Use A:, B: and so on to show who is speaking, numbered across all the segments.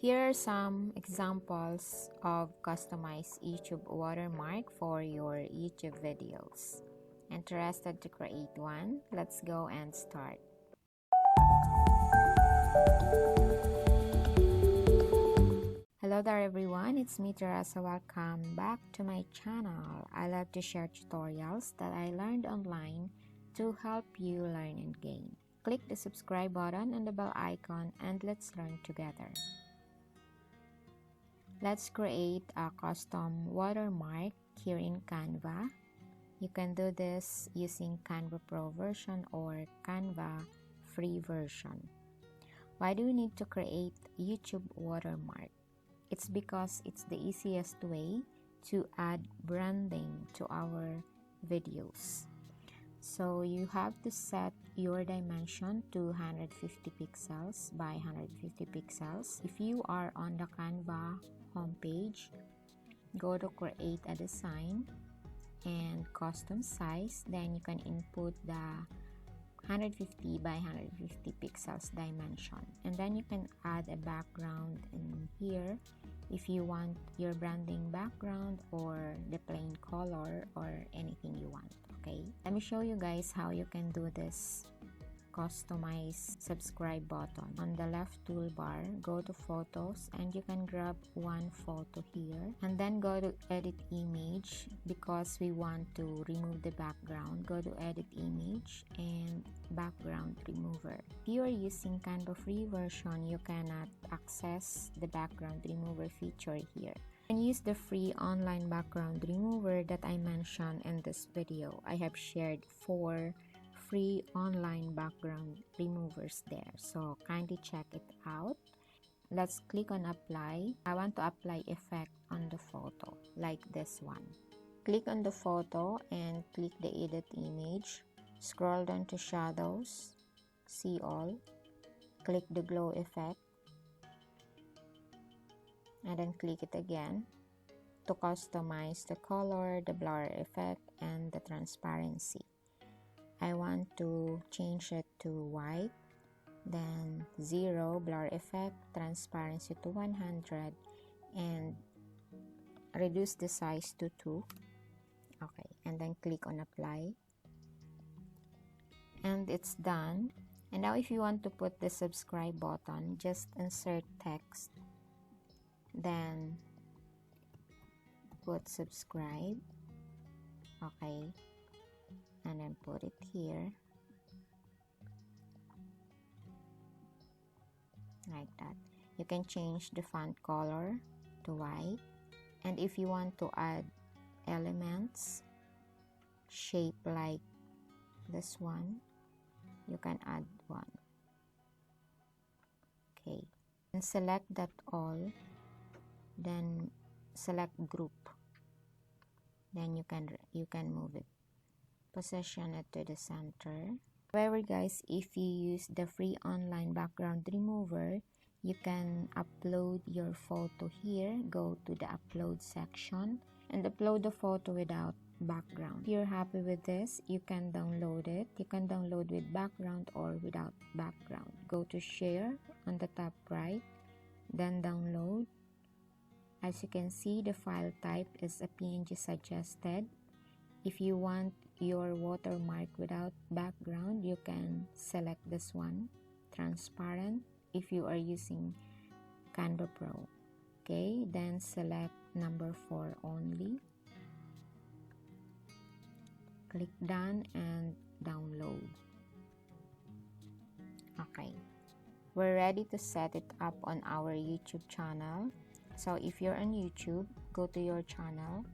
A: Here are some examples of customized YouTube watermark for your YouTube videos. Interested to create one? Let's go and start. Hello there everyone, it's me Therese. Welcome back to my channel. I love to share tutorials that I learned online to help you learn and gain. Click the subscribe button and the bell icon and let's learn together. Let's create a custom watermark here in Canva. You can do this using Canva Pro version or Canva free version. Why do we need to create YouTube watermark? It's because it's the easiest way to add branding to our videos. So you have to set your dimension to 150 pixels by 150 pixels. If you are on the Canva homepage, go to create a design and custom size. Then you can input the 150 by 150 pixels dimension, and then you can add a background in here if you want your branding background or the plain color or anything you want. Okay, let me show you guys how you can do this customize subscribe button. On the left toolbar, go to photos and you can grab one photo here and then go to edit image. Because we want to remove the background, go to edit image and background remover. If you are using Canva free version, you cannot access the background remover feature here. You can use the free online background remover that I mentioned in this video. I have shared 4 free online background removers there, so kindly check it out. Let's click on apply. I want to apply effect on the photo like this one. Click on the photo and click the edit image. Scroll down to shadows, see all, click the glow effect and then click it again to customize the color, the blur effect and the transparency. I want to change it to white, then 0, blur effect, transparency to 100, and reduce the size to 2. Okay, and then click on apply. And it's done. And now if you want to put the subscribe button, just insert text, then put subscribe. Okay. And then put it here like that. You can change the font color to white, and if you want to add elements shape like this one, you can add one. Okay, and select that all, then select group, then you can move it, position it to the center. However guys, if you use the free online background remover, you can upload your photo here. Go to the upload section and upload the photo without background. If you're happy with this, you can download it. You can download with background or without background. Go to share on the top right, then download. As you can see, the file type is a PNG suggested. If you want your watermark without background, you can select this one, transparent, if you are using Canva Pro. Okay, then select number 4 only. Click done and download. Okay, we're ready to set it up on our YouTube channel. So if you're on YouTube, go to your channel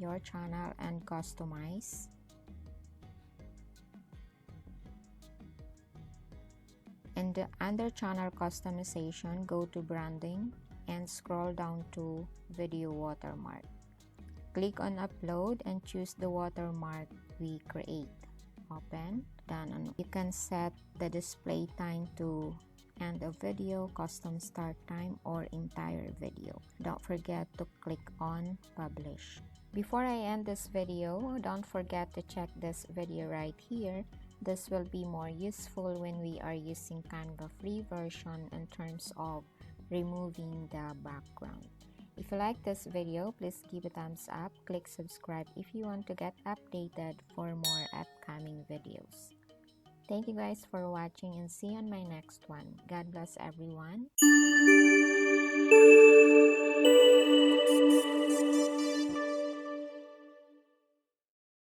A: and customize. And under channel customization, go to branding and scroll down to video watermark. Click on upload and choose the watermark we create. Open, done. And you can set the display time to end of video, custom start time, or entire video. Don't forget to click on publish. Before I end this video, don't forget to check this video right here. This will be more useful when we are using Canva free version in terms of removing the background. If you like this video, please give a thumbs up, click subscribe if you want to get updated for more upcoming videos. Thank you guys for watching and see you on my next one. God bless everyone.